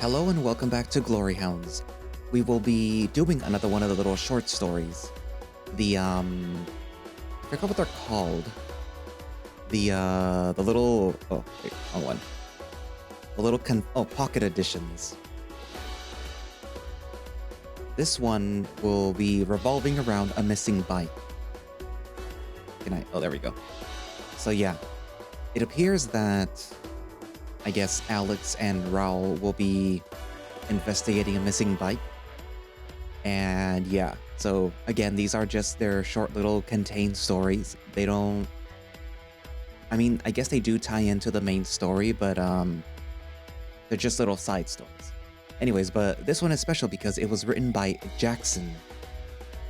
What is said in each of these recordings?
Hello and welcome back to Glory Hounds. We will be doing another one of the little short stories. I forgot what they're called. The little, oh, wait, wrong one. The little, pocket editions. This one will be revolving around a missing bike. Oh, there we go. So yeah, it appears that, I guess, Alex and Raul will be investigating a missing bike. And yeah, so again, these are just their short little contained stories. They don't... I mean, I guess they do tie into the main story, but they're just little side stories. Anyways, but this one is special because it was written by Jackson.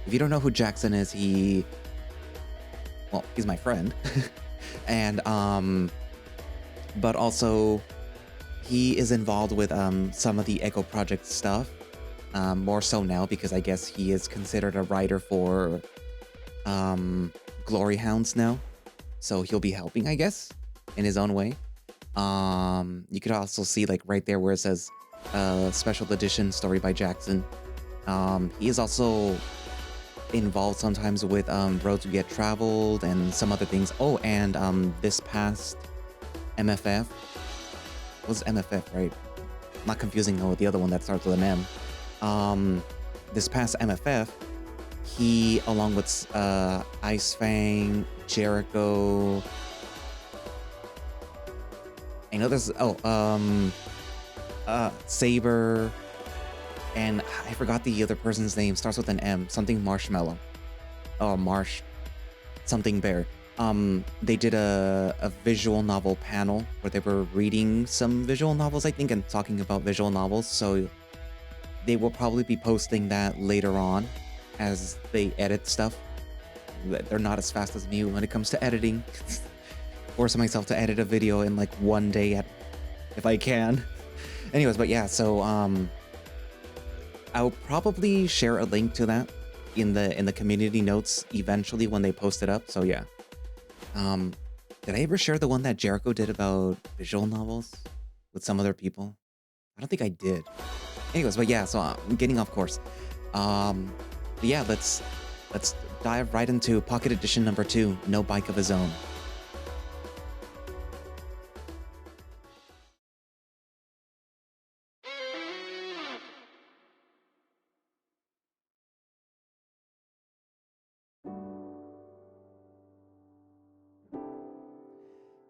If you don't know who Jackson is, well, he's my friend. And but also he is involved with some of the Echo Project stuff, more so now because I guess he is considered a writer for Glory Hounds now, so he'll be helping, I guess, in his own way. You could also see like right there where it says special edition story by Jackson. He is also involved sometimes with Roads We Get Traveled and some other things. Oh, and this past MFF. It was MFF, right? Not confusing with the other one that starts with an M. This past MFF, he, along with Ice Fang, Jericho, I know there's, Saber, and I forgot the other person's name, starts with an M, something Marshmallow. Oh, Marsh, something Bear. They did a visual novel panel where they were reading some visual novels, I think, and talking about visual novels, so they will probably be posting that later on as they edit stuff. They're not as fast as me when it comes to editing. Forcing myself to edit a video in like one day if I can. Anyways, but yeah, so I'll probably share a link to that in the community notes eventually when they post it up. So yeah. Did I ever share the one that Jericho did about visual novels with some other people? I don't think I did. Anyways, but yeah, so I'm getting off course. But yeah, let's dive right into Pocket Edition number 2, No Bike of His Own.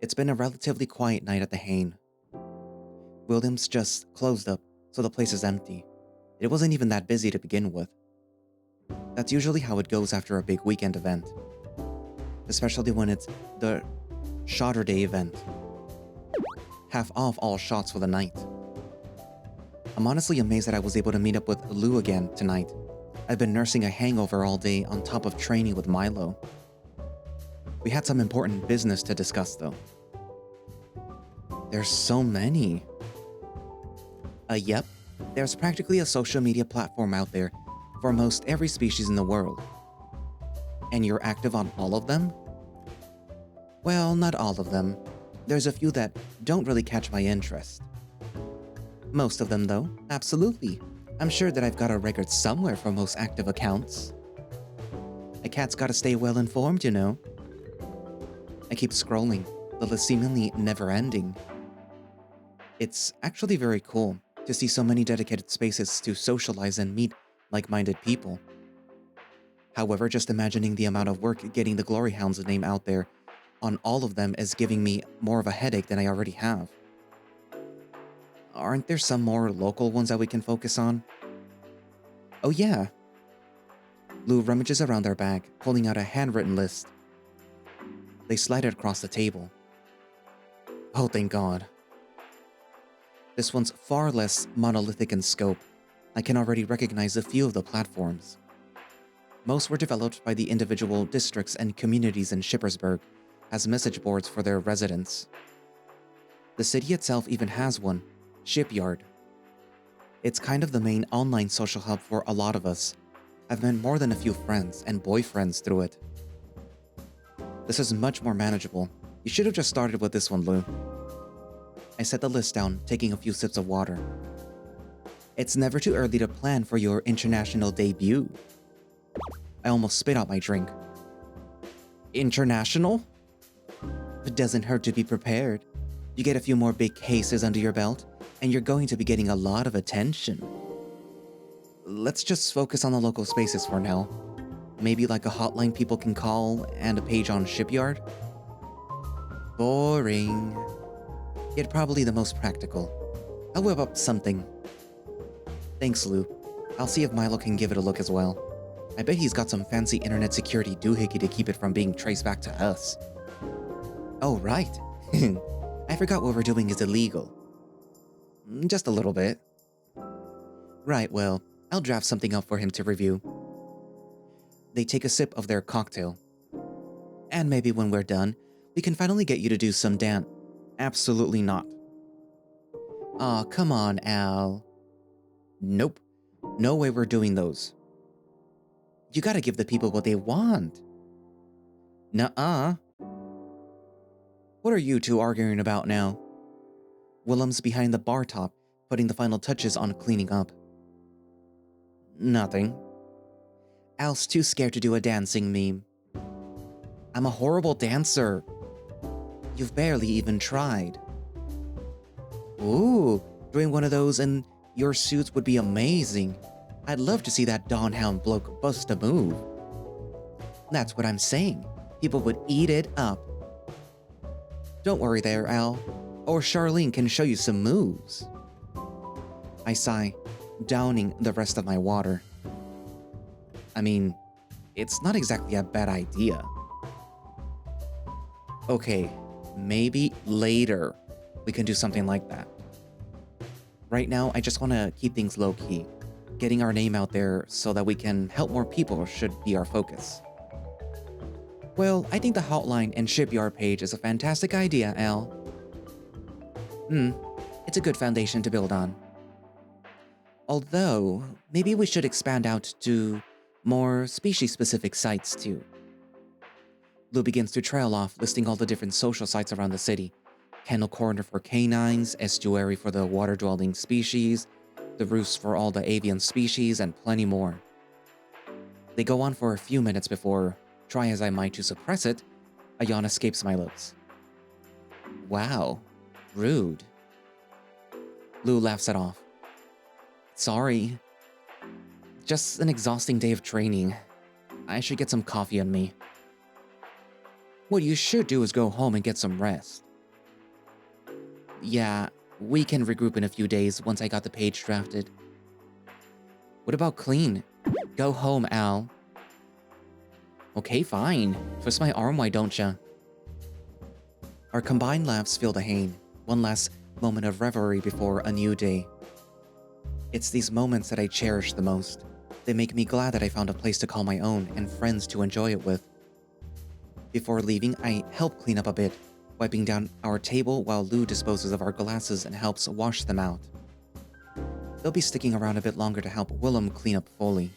It's been a relatively quiet night at the Hain. Williams just closed up, so the place is empty. It wasn't even that busy to begin with. That's usually how it goes after a big weekend event. Especially when it's the Shotter Day event. Half off all shots for the night. I'm honestly amazed that I was able to meet up with Lou again tonight. I've been nursing a hangover all day on top of training with Milo. We had some important business to discuss though. There's so many. Yep. There's practically a social media platform out there for most every species in the world. And you're active on all of them? Well, not all of them. There's a few that don't really catch my interest. Most of them though, absolutely. I'm sure that I've got a record somewhere for most active accounts. A cat's gotta stay well informed, you know. I keep scrolling, the list seemingly never-ending. It's actually very cool to see so many dedicated spaces to socialize and meet like-minded people. However, just imagining the amount of work getting the Glory Hounds name out there on all of them is giving me more of a headache than I already have. Aren't there some more local ones that we can focus on? Oh yeah. Lou rummages around their bag, pulling out a handwritten list. They slide it across the table. Oh, thank God. This one's far less monolithic in scope. I can already recognize a few of the platforms. Most were developed by the individual districts and communities in Shippersburg as message boards for their residents. The city itself even has one, Shipyard. It's kind of the main online social hub for a lot of us. I've met more than a few friends and boyfriends through it. This is much more manageable. You should have just started with this one, Lou. I set the list down, taking a few sips of water. It's never too early to plan for your international debut. I almost spit out my drink. International? It doesn't hurt to be prepared. You get a few more big cases under your belt, and you're going to be getting a lot of attention. Let's just focus on the local spaces for now. Maybe like a hotline people can call and a page on Shipyard? Boring. Yet probably the most practical. I'll whip up something. Thanks, Lou. I'll see if Milo can give it a look as well. I bet he's got some fancy internet security doohickey to keep it from being traced back to us. Oh, right. I forgot what we're doing is illegal. Just a little bit. Right, well, I'll draft something up for him to review. They take a sip of their cocktail. And maybe when we're done, we can finally get you to do some dance. Absolutely not. Aw, come on, Al. Nope. No way we're doing those. You gotta give the people what they want. Nuh-uh. What are you two arguing about now? Willem's behind the bar top, putting the final touches on cleaning up. Nothing. Al's too scared to do a dancing meme. I'm a horrible dancer. You've barely even tried. Ooh, doing one of those in your suits would be amazing. I'd love to see that Dawn Hound bloke bust a move. That's what I'm saying. People would eat it up. Don't worry there, Al. Or Charlene can show you some moves. I sigh, downing the rest of my water. I mean, it's not exactly a bad idea. Okay, maybe later we can do something like that. Right now, I just want to keep things low-key. Getting our name out there so that we can help more people should be our focus. Well, I think the hotline and Shipyard page is a fantastic idea, Al. It's a good foundation to build on. Although, maybe we should expand out to more species-specific sites too. Lou begins to trail off, listing all the different social sites around the city. Kennel Corner for canines, estuary for the water-dwelling species, the roost for all the avian species, and plenty more. They go on for a few minutes before, try as I might to suppress it, a yawn escapes my lips. Wow, rude. Lou laughs it off. Sorry. Just an exhausting day of training. I should get some coffee on me. What you should do is go home and get some rest. Yeah, we can regroup in a few days once I got the page drafted. What about clean? Go home, Al. Okay, fine. Twist my arm, why don't ya? Our combined laughs fill the hain. One last moment of revelry before a new day. It's these moments that I cherish the most. They make me glad that I found a place to call my own and friends to enjoy it with. Before leaving, I help clean up a bit, wiping down our table while Lou disposes of our glasses and helps wash them out. They'll be sticking around a bit longer to help Willem clean up fully.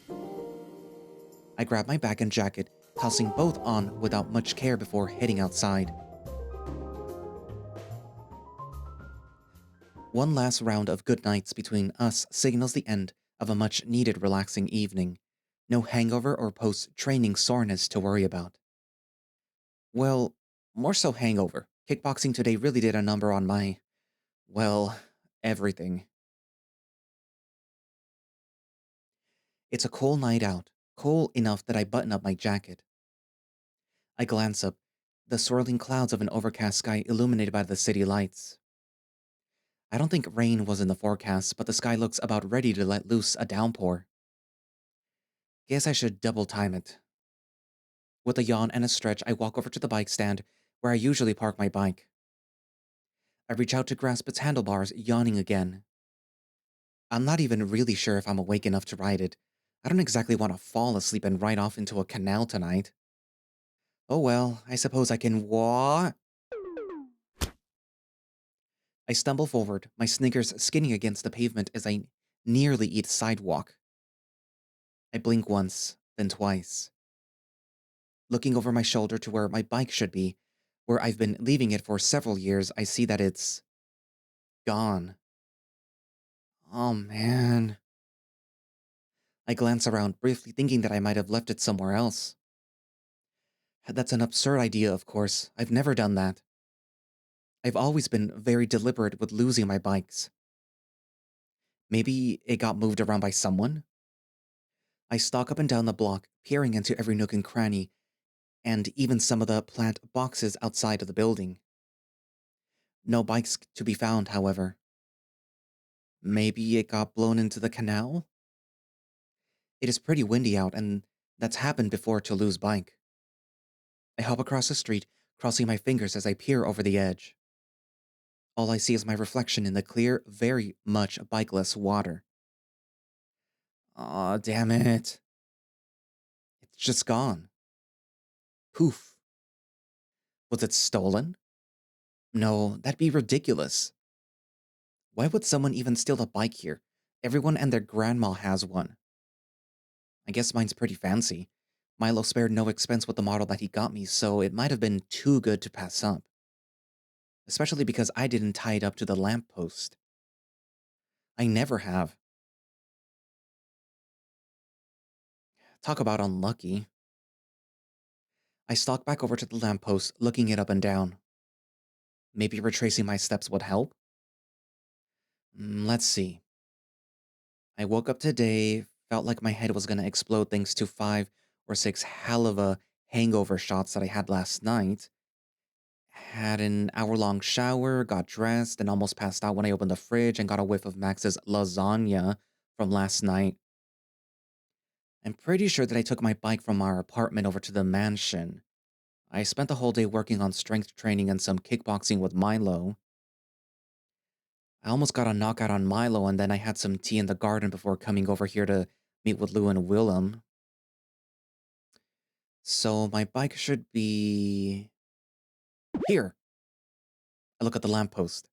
I grab my bag and jacket, tossing both on without much care before heading outside. One last round of good nights between us signals the end of a much-needed relaxing evening. No hangover or post-training soreness to worry about. Well, more so hangover. Kickboxing today really did a number on my, well, everything. It's a cool night out, cool enough that I button up my jacket. I glance up, the swirling clouds of an overcast sky illuminated by the city lights. I don't think rain was in the forecast, but the sky looks about ready to let loose a downpour. Guess I should double time it. With a yawn and a stretch, I walk over to the bike stand, where I usually park my bike. I reach out to grasp its handlebars, yawning again. I'm not even really sure if I'm awake enough to ride it. I don't exactly want to fall asleep and ride off into a canal tonight. Oh well, I suppose I can I stumble forward, my sneakers skinning against the pavement as I nearly eat sidewalk. I blink once, then twice. Looking over my shoulder to where my bike should be, where I've been leaving it for several years, I see that it's gone. Oh man. I glance around, briefly thinking that I might have left it somewhere else. That's an absurd idea, of course. I've never done that. I've always been very deliberate with losing my bikes. Maybe it got moved around by someone? I stalk up and down the block, peering into every nook and cranny, and even some of the plant boxes outside of the building. No bikes to be found, however. Maybe it got blown into the canal? It is pretty windy out, and that's happened before to lose bike. I hop across the street, crossing my fingers as I peer over the edge. All I see is my reflection in the clear, very much bikeless water. Aw, damn it. It's just gone. Poof. Was it stolen? No, that'd be ridiculous. Why would someone even steal a bike here? Everyone and their grandma has one. I guess mine's pretty fancy. Milo spared no expense with the model that he got me, so it might have been too good to pass up. Especially because I didn't tie it up to the lamppost. I never have. Talk about unlucky. I stalk back over to the lamppost, looking it up and down. Maybe retracing my steps would help? Let's see. I woke up today, felt like my head was gonna explode thanks to 5 or 6 hell of a hangover shots that I had last night. Had an hour-long shower, got dressed, and almost passed out when I opened the fridge and got a whiff of Max's lasagna from last night. I'm pretty sure that I took my bike from our apartment over to the mansion. I spent the whole day working on strength training and some kickboxing with Milo. I almost got a knockout on Milo, and then I had some tea in the garden before coming over here to meet with Lou and Willem. So my bike should be here. I look at the lamppost.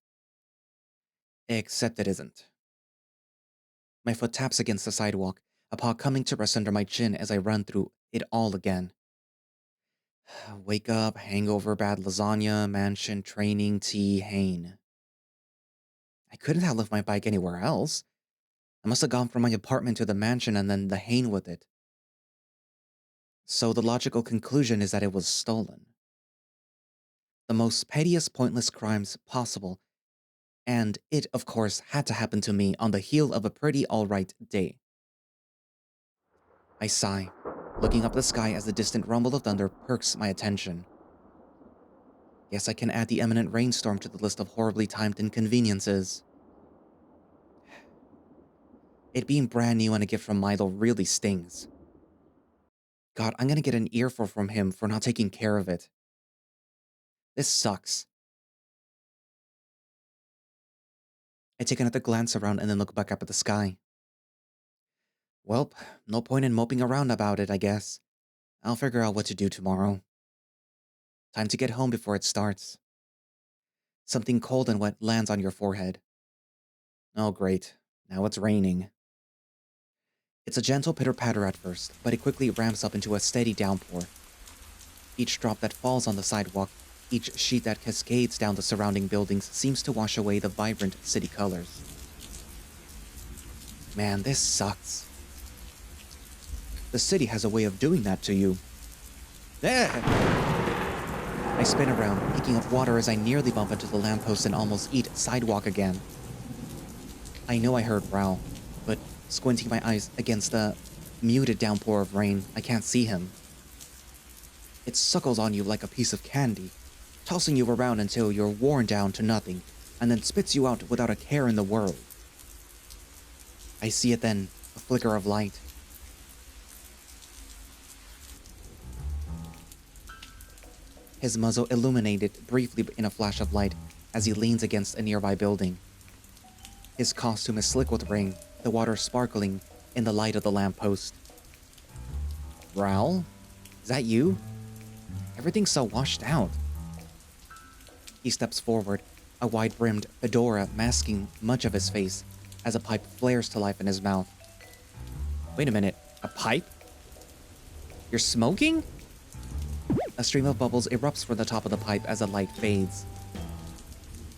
Except it isn't. My foot taps against the sidewalk, a paw coming to rest under my chin as I run through it all again. Wake up, hangover, bad lasagna, mansion, training, tea, Hain. I couldn't have left my bike anywhere else. I must have gone from my apartment to the mansion and then the Hain with it. So the logical conclusion is that it was stolen. The most pettiest, pointless crimes possible, and it, of course, had to happen to me on the heel of a pretty alright day. I sigh, looking up the sky as the distant rumble of thunder perks my attention. Yes, I can add the imminent rainstorm to the list of horribly timed inconveniences. It being brand new and a gift from Milo really stings. God, I'm gonna get an earful from him for not taking care of it. This sucks. I take another glance around and then look back up at the sky. Welp, no point in moping around about it, I guess. I'll figure out what to do tomorrow. Time to get home before it starts. Something cold and wet lands on your forehead. Oh great, now it's raining. It's a gentle pitter-patter at first, but it quickly ramps up into a steady downpour. Each drop that falls on the sidewalk, each sheet that cascades down the surrounding buildings seems to wash away the vibrant city colors. Man, this sucks. The city has a way of doing that to you. I spin around, picking up water as I nearly bump into the lamppost and almost eat sidewalk again. I know I heard Rao, but squinting my eyes against the muted downpour of rain, I can't see him. It suckles on you like a piece of candy, tossing you around until you're worn down to nothing, and then spits you out without a care in the world. I see it then, a flicker of light. His muzzle illuminated briefly in a flash of light as he leans against a nearby building. His costume is slick with rain, the water sparkling in the light of the lamppost. Raoul? Is that you? Everything's so washed out. He steps forward, a wide-brimmed fedora masking much of his face as a pipe flares to life in his mouth. Wait a minute, a pipe? You're smoking? A stream of bubbles erupts from the top of the pipe as the light fades.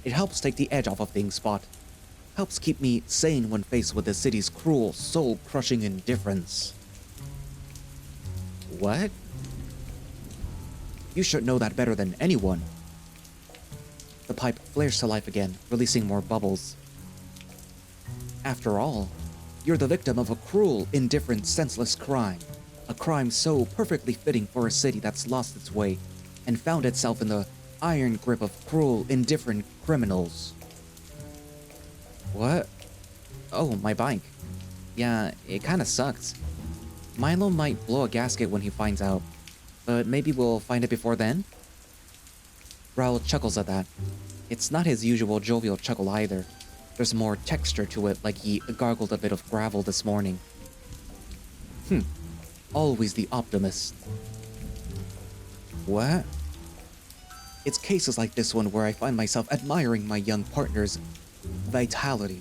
It helps take the edge off of being spot. helps keep me sane when faced with the city's cruel, soul-crushing indifference. What? You should know that better than anyone. The pipe flares to life again, releasing more bubbles. After all, you're the victim of a cruel, indifferent, senseless crime. A crime so perfectly fitting for a city that's lost its way and found itself in the iron grip of cruel, indifferent criminals. What? Oh, my bike. Yeah, it kinda sucks. Milo might blow a gasket when he finds out, but maybe we'll find it before then? Raoul chuckles at that. It's not his usual jovial chuckle either. There's more texture to it, like he gargled a bit of gravel this morning. Always the optimist. What? It's cases like this one where I find myself admiring my young partner's vitality,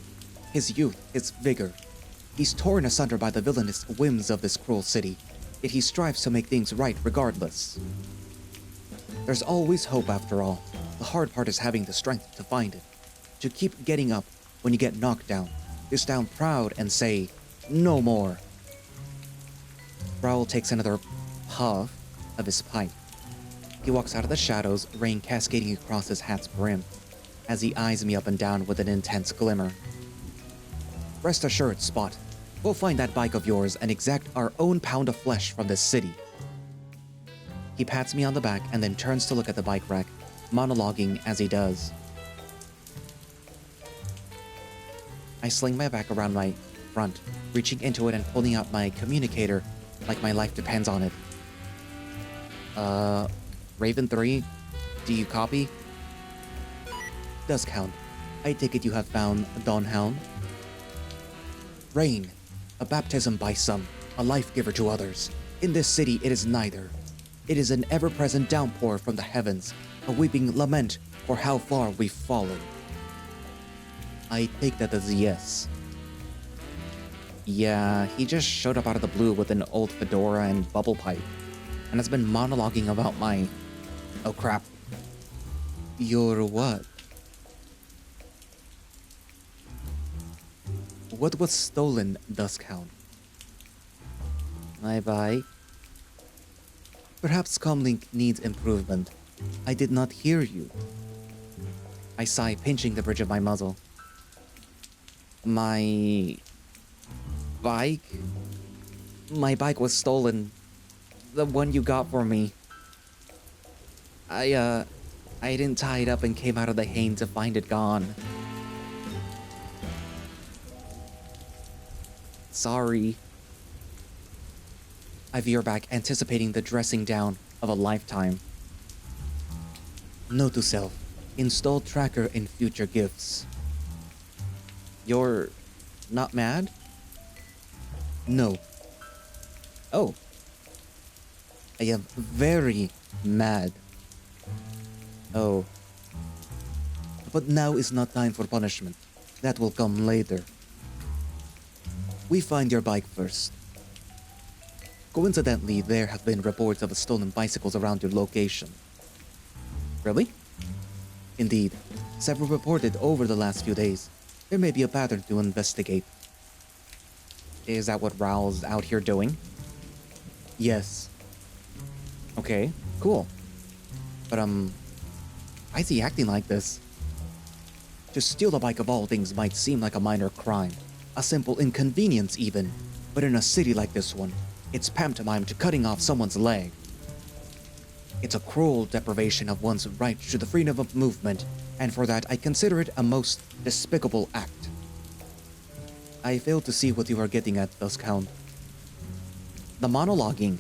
his youth, his vigor. He's torn asunder by the villainous whims of this cruel city, yet he strives to make things right regardless. There's always hope after all. The hard part is having the strength to find it, to keep getting up when you get knocked down, to stand proud and say, no more. Raoul takes another puff of his pipe. He walks out of the shadows, rain cascading across his hat's brim, as he eyes me up and down with an intense glimmer. Rest assured, Spot, we'll find that bike of yours and exact our own pound of flesh from this city. He pats me on the back and then turns to look at the bike rack, monologuing as he does. I sling my back around my front, reaching into it and pulling out my communicator like my life depends on it. Raven 3, do you copy? Duskhound, I take it you have found Dawn Hound? Rain, a baptism by some, a life giver to others. In this city it is neither. It is an ever-present downpour from the heavens, a weeping lament for how far we've fallen. I take that as a yes. Yeah, he just showed up out of the blue with an old fedora and bubble pipe, and has been monologuing about my... Oh crap. Your what? What was stolen, Duskhound? My bike? Perhaps comlink needs improvement. I did not hear you. I sigh, pinching the bridge of my muzzle. My bike? My bike was stolen. The one you got for me. I didn't tie it up and came out of the Hain to find it gone. Sorry. I veer back, anticipating the dressing down of a lifetime. Note to self, install tracker in future gifts. You're not mad? No. Oh. I am very mad. Oh. But now is not time for punishment. That will come later. We find your bike first. Coincidentally, there have been reports of stolen bicycles around your location. Really? Indeed. Several reported over the last few days. There may be a pattern to investigate. Is that what Raoul's out here doing? Yes. Okay, cool. But why is he acting like this? To steal a bike of all things might seem like a minor crime. A simple inconvenience even. But in a city like this one, it's pantomime to cutting off someone's leg. It's a cruel deprivation of one's right to the freedom of movement, and for that I consider it a most despicable act. I fail to see what you are getting at, Duskhound. The monologuing.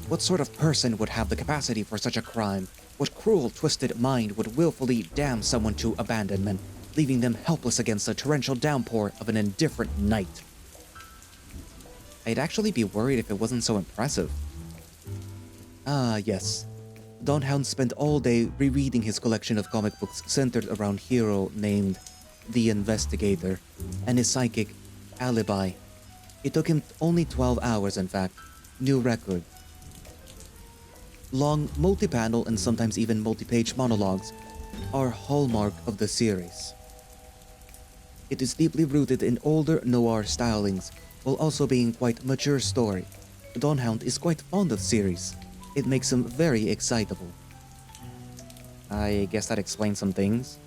What sort of person would have the capacity for such a crime? What cruel, twisted mind would willfully damn someone to abandonment, leaving them helpless against the torrential downpour of an indifferent night? I'd actually be worried if it wasn't so impressive. Ah, yes. Dawn Hound spent all day rereading his collection of comic books centered around hero named The Investigator and his psychic alibi. It took him only 12 hours, in fact. New record. Long, multi-panel and sometimes even multi-page monologues are hallmark of the series. It is deeply rooted in older noir stylings, while also being quite a mature story. Dawn Hound is quite fond of the series. It makes him very excitable. I guess that explains some things.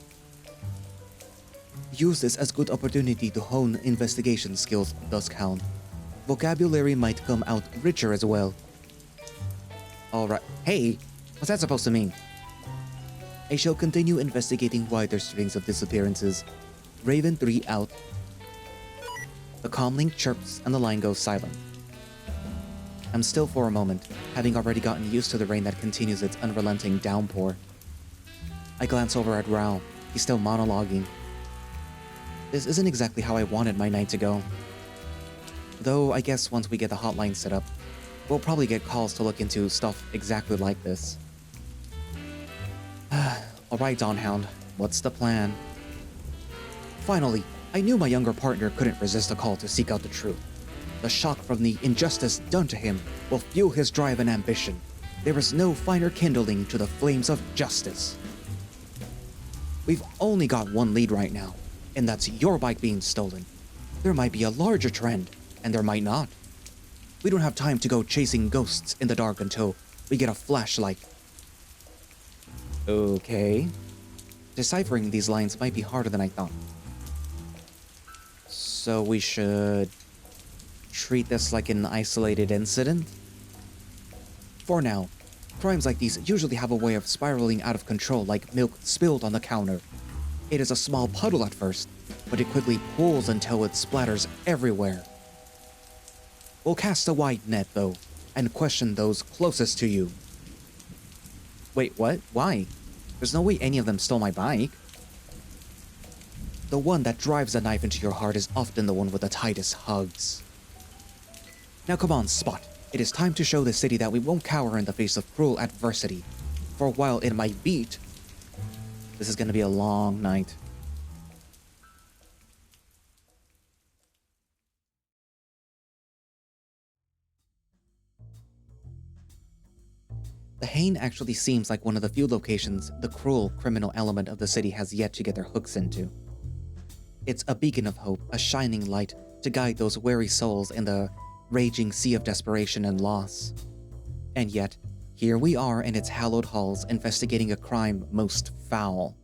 Use this as good opportunity to hone investigation skills, Duskhound. Vocabulary might come out richer as well. Alright, hey, what's that supposed to mean? I shall continue investigating wider strings of disappearances. Raven 3 out. The comlink chirps and the line goes silent. I'm still for a moment, having already gotten used to the rain that continues its unrelenting downpour. I glance over at Rao. He's still monologuing. This isn't exactly how I wanted my night to go. Though I guess once we get the hotline set up, we'll probably get calls to look into stuff exactly like this. Alright, Dawn Hound, what's the plan? Finally, I knew my younger partner couldn't resist a call to seek out the truth. The shock from the injustice done to him will fuel his drive and ambition. There is no finer kindling to the flames of justice. We've only got one lead right now, and that's your bike being stolen. There might be a larger trend, and there might not. We don't have time to go chasing ghosts in the dark until we get a flashlight. Okay. Deciphering these lines might be harder than I thought. So we should treat this like an isolated incident? For now, crimes like these usually have a way of spiraling out of control like milk spilled on the counter. It is a small puddle at first, but it quickly pools until it splatters everywhere. We'll cast a wide net, though, and question those closest to you. Wait, what? Why? There's no way any of them stole my bike. The one that drives a knife into your heart is often the one with the tightest hugs. Now come on, Spot. It is time to show the city that we won't cower in the face of cruel adversity. For while it might beat, this is gonna be a long night. The Hain actually seems like one of the few locations the cruel criminal element of the city has yet to get their hooks into. It's a beacon of hope, a shining light to guide those weary souls in the raging sea of desperation and loss. And yet, here we are in its hallowed halls investigating a crime most foul.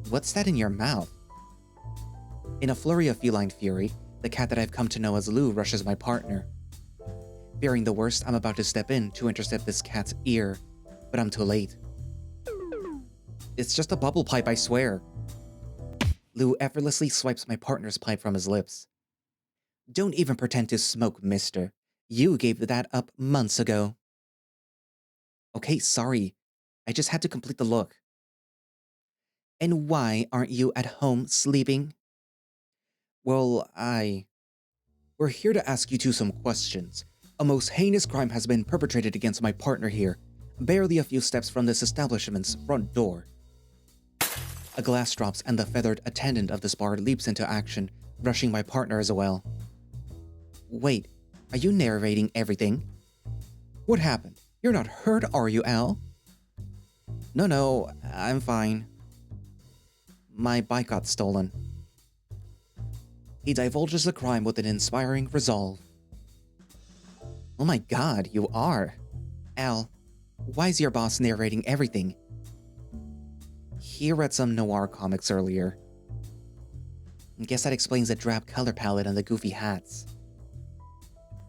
What's that in your mouth? In a flurry of feline fury, the cat that I've come to know as Lou rushes my partner. Fearing the worst, I'm about to step in to intercept this cat's ear, but I'm too late. It's just a bubble pipe, I swear. Lou effortlessly swipes my partner's pipe from his lips. Don't even pretend to smoke, mister. You gave that up months ago. Okay, sorry. I just had to complete the look. And why aren't you at home sleeping? Well, We're here to ask you two some questions. A most heinous crime has been perpetrated against my partner here, barely a few steps from this establishment's front door. A glass drops and the feathered attendant of this bar leaps into action, rushing my partner as well. Wait, are you narrating everything? What happened? You're not hurt, are you, Al? No, I'm fine. My bike got stolen. He divulges the crime with an inspiring resolve. Oh my god, you are. Al, why is your boss narrating everything? He read some noir comics earlier. Guess that explains the drab color palette and the goofy hats.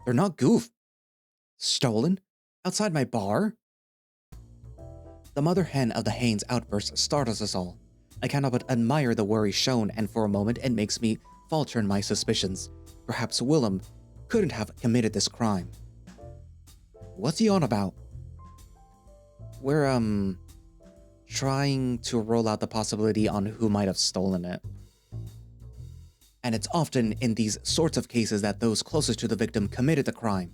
They're not goof. Stolen? Outside my bar? The mother hen of the Hain's outburst startles us all. I cannot but admire the worry shown, and for a moment it makes me falter in my suspicions. Perhaps Willem couldn't have committed this crime. What's he on about? We're, trying to roll out the possibility on who might have stolen it. And it's often in these sorts of cases that those closest to the victim committed the crime.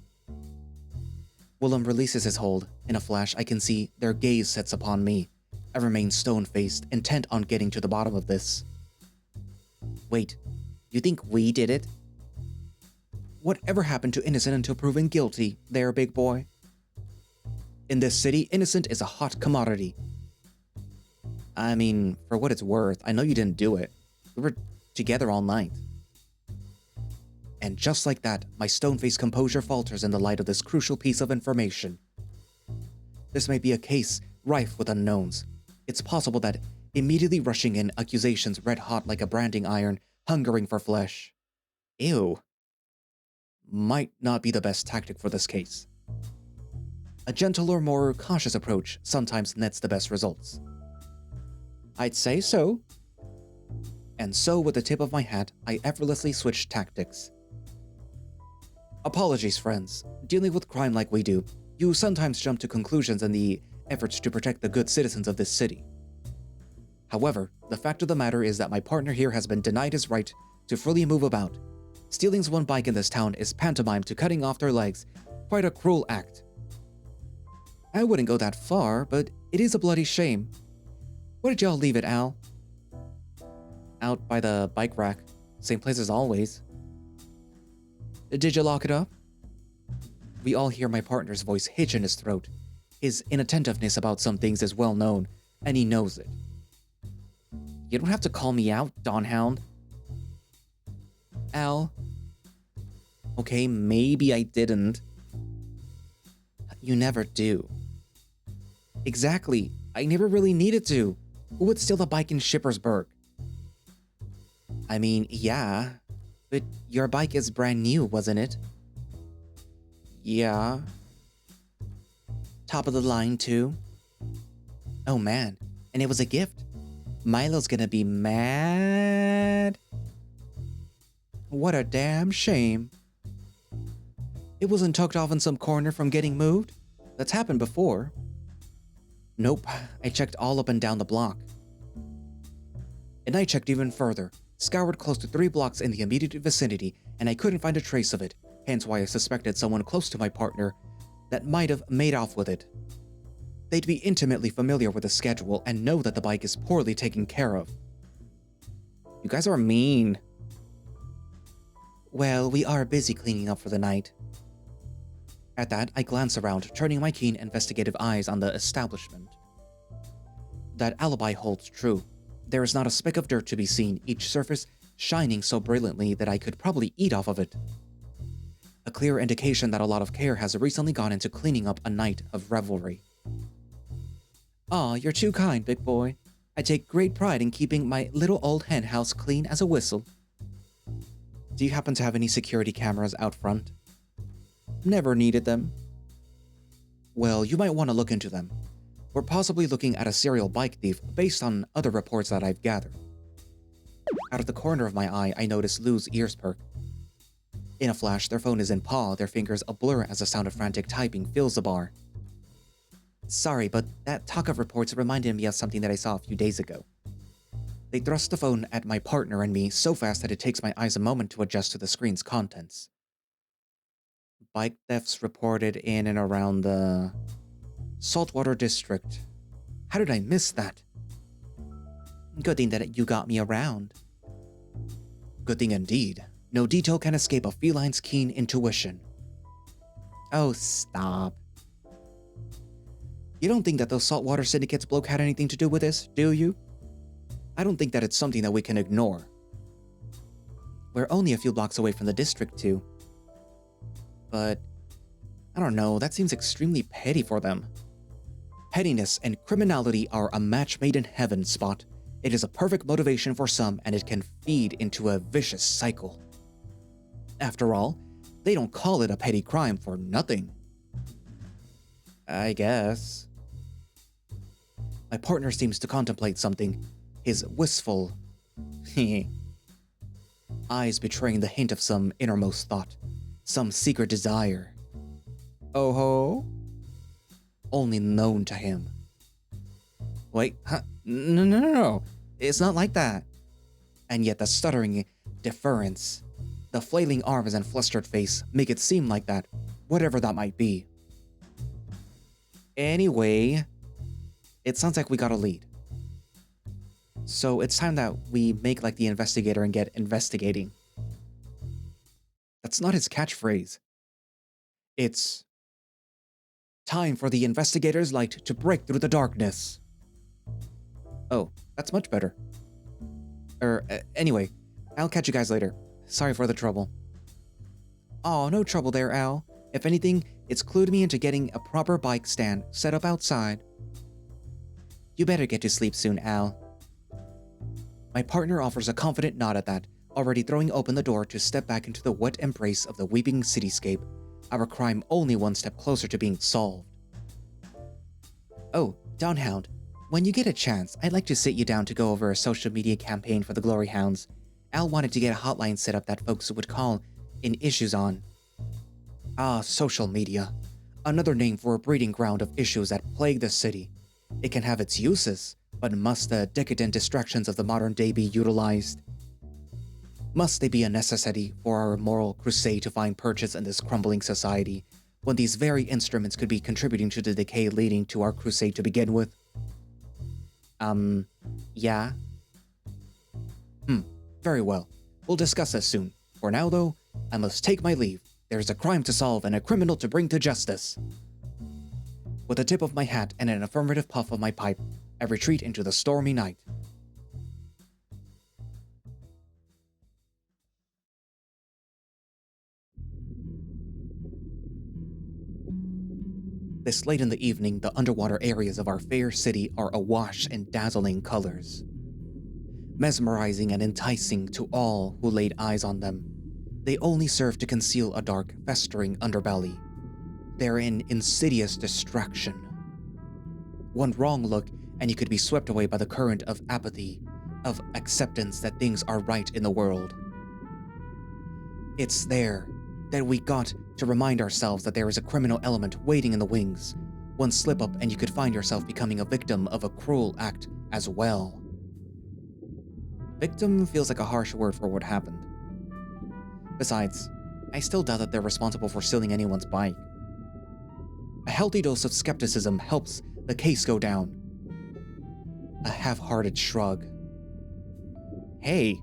Willem releases his hold. In a flash, I can see their gaze sets upon me. I remain stone-faced, intent on getting to the bottom of this. Wait, you think we did it? Whatever happened to innocent until proven guilty, there, big boy? In this city, innocent is a hot commodity. I mean, for what it's worth, I know you didn't do it. We were together all night. And just like that, my stone-faced composure falters in the light of this crucial piece of information. This may be a case rife with unknowns. It's possible that immediately rushing in accusations red hot like a branding iron, hungering for flesh. Ew. Might not be the best tactic for this case. A gentler, more cautious approach sometimes nets the best results. I'd say so. And so, with the tip of my hat, I effortlessly switched tactics. Apologies, friends. Dealing with crime like we do, you sometimes jump to conclusions in the efforts to protect the good citizens of this city. However, the fact of the matter is that my partner here has been denied his right to freely move about. Stealing one bike in this town is pantomime to cutting off their legs, quite a cruel act. I wouldn't go that far, but it is a bloody shame. Where did y'all leave it, Al? Out by the bike rack. Same place as always. Did you lock it up? We all hear my partner's voice hitch in his throat. His inattentiveness about some things is well known, and he knows it. You don't have to call me out, Dawn Hound. Al. Okay, maybe I didn't. You never do. Exactly. I never really needed to. Who would steal the bike in Shippersburg? I mean, yeah. But your bike is brand new, wasn't it? Yeah. Top of the line, too? Oh man, and it was a gift. Milo's gonna be mad. What a damn shame. It wasn't tucked off in some corner from getting moved? That's happened before. Nope, I checked all up and down the block. And I checked even further, scoured close to 3 blocks in the immediate vicinity, and I couldn't find a trace of it, hence why I suspected someone close to my partner that might have made off with it. They'd be intimately familiar with the schedule and know that the bike is poorly taken care of. You guys are mean. Well, we are busy cleaning up for the night. At that, I glance around, turning my keen investigative eyes on the establishment. That alibi holds true. There is not a speck of dirt to be seen, each surface shining so brilliantly that I could probably eat off of it. A clear indication that a lot of care has recently gone into cleaning up a night of revelry. Aw, you're too kind, big boy. I take great pride in keeping my little old hen house clean as a whistle. Do you happen to have any security cameras out front? Never needed them. Well, you might want to look into them. We're possibly looking at a serial bike thief based on other reports that I've gathered. Out of the corner of my eye, I notice Lou's ears perk. In a flash, their phone is in paw, their fingers a blur as the sound of frantic typing fills the bar. Sorry, but that talk of reports reminded me of something that I saw a few days ago. They thrust the phone at my partner and me so fast that it takes my eyes a moment to adjust to the screen's contents. Bike thefts reported in and around the Saltwater District. How did I miss that? Good thing that you got me around. Good thing indeed. No detail can escape a feline's keen intuition. Oh, stop. You don't think that those Saltwater Syndicates bloke had anything to do with this, do you? I don't think that it's something that we can ignore. We're only a few blocks away from the district, too. But, I don't know, that seems extremely petty for them. Pettiness and criminality are a match made in heaven, Spot. It is a perfect motivation for some, and it can feed into a vicious cycle. After all, they don't call it a petty crime for nothing. I guess. My partner seems to contemplate something, his wistful eyes betraying the hint of some innermost thought, some secret desire. Oh ho? Only known to him. Wait, huh? No. It's not like that. And yet the stuttering deference, the flailing arms and flustered face make it seem like that, whatever that might be. Anyway, it sounds like we got a lead. So it's time that we make like the investigator and get investigating. That's not his catchphrase. It's time for the investigator's light to break through the darkness. Oh, that's much better. Anyway, I'll catch you guys later. Sorry for the trouble. Aw, no trouble there, Al. If anything, it's clued me into getting a proper bike stand set up outside. You better get to sleep soon, Al. My partner offers a confident nod at that, already throwing open the door to step back into the wet embrace of the weeping cityscape, our crime only one step closer to being solved. Oh, Dawn Hound, when you get a chance, I'd like to sit you down to go over a social media campaign for the Glory Hounds. Al wanted to get a hotline set up that folks would call in issues on. Ah, social media. Another name for a breeding ground of issues that plague the city. It can have its uses, but must the decadent distractions of the modern day be utilized? Must they be a necessity for our moral crusade to find purchase in this crumbling society, when these very instruments could be contributing to the decay leading to our crusade to begin with? Yeah? Very well. We'll discuss this soon. For now, though, I must take my leave. There's a crime to solve and a criminal to bring to justice. With a tip of my hat and an affirmative puff of my pipe, I retreat into the stormy night. This late in the evening, the underwater areas of our fair city are awash in dazzling colors. Mesmerizing and enticing to all who laid eyes on them, they only serve to conceal a dark, festering underbelly. They're an insidious distraction. One wrong look and you could be swept away by the current of apathy, of acceptance that things are right in the world. It's there that we got to remind ourselves that there is a criminal element waiting in the wings. One slip up and you could find yourself becoming a victim of a cruel act as well. Victim feels like a harsh word for what happened. Besides, I still doubt that they're responsible for stealing anyone's bike. A healthy dose of skepticism helps the case go down. A half-hearted shrug. Hey,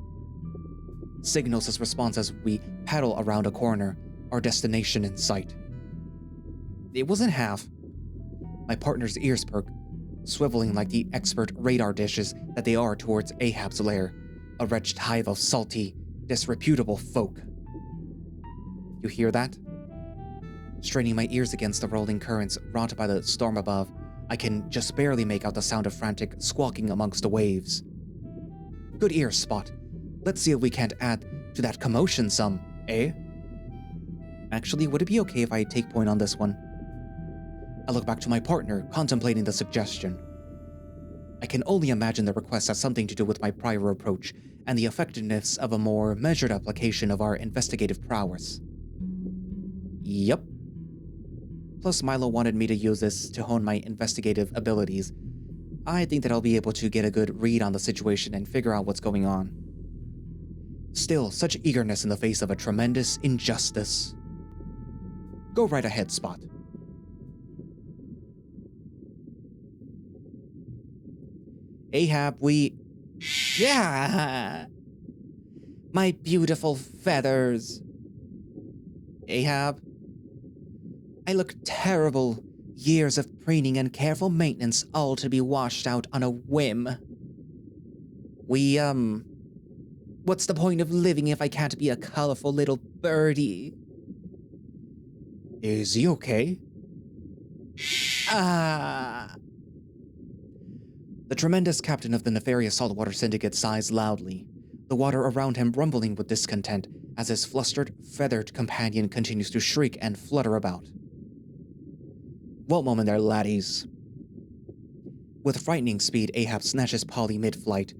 signals his response as we paddle around a corner, our destination in sight. It wasn't half. My partner's ears perk, swiveling like the expert radar dishes that they are towards Ahab's lair, a wretched hive of salty, disreputable folk. You hear that? Straining my ears against the rolling currents wrought by the storm above, I can just barely make out the sound of frantic squawking amongst the waves. Good ears, Spot. Let's see if we can't add to that commotion some, eh? Actually, would it be okay if I take point on this one? I look back to my partner, contemplating the suggestion. I can only imagine the request has something to do with my prior approach and the effectiveness of a more measured application of our investigative prowess. Yup. Plus, Milo wanted me to use this to hone my investigative abilities. I think that I'll be able to get a good read on the situation and figure out what's going on. Still, such eagerness in the face of a tremendous injustice. Go right ahead, Spot. Ahab, Yeah! My beautiful feathers. Ahab? I look terrible. Years of preening and careful maintenance all to be washed out on a whim. What's the point of living if I can't be a colorful little birdie? Is he okay? Ah! The tremendous captain of the nefarious saltwater syndicate sighs loudly, the water around him rumbling with discontent as his flustered, feathered companion continues to shriek and flutter about. One moment there, laddies. With frightening speed, Ahab snatches Polly mid-flight,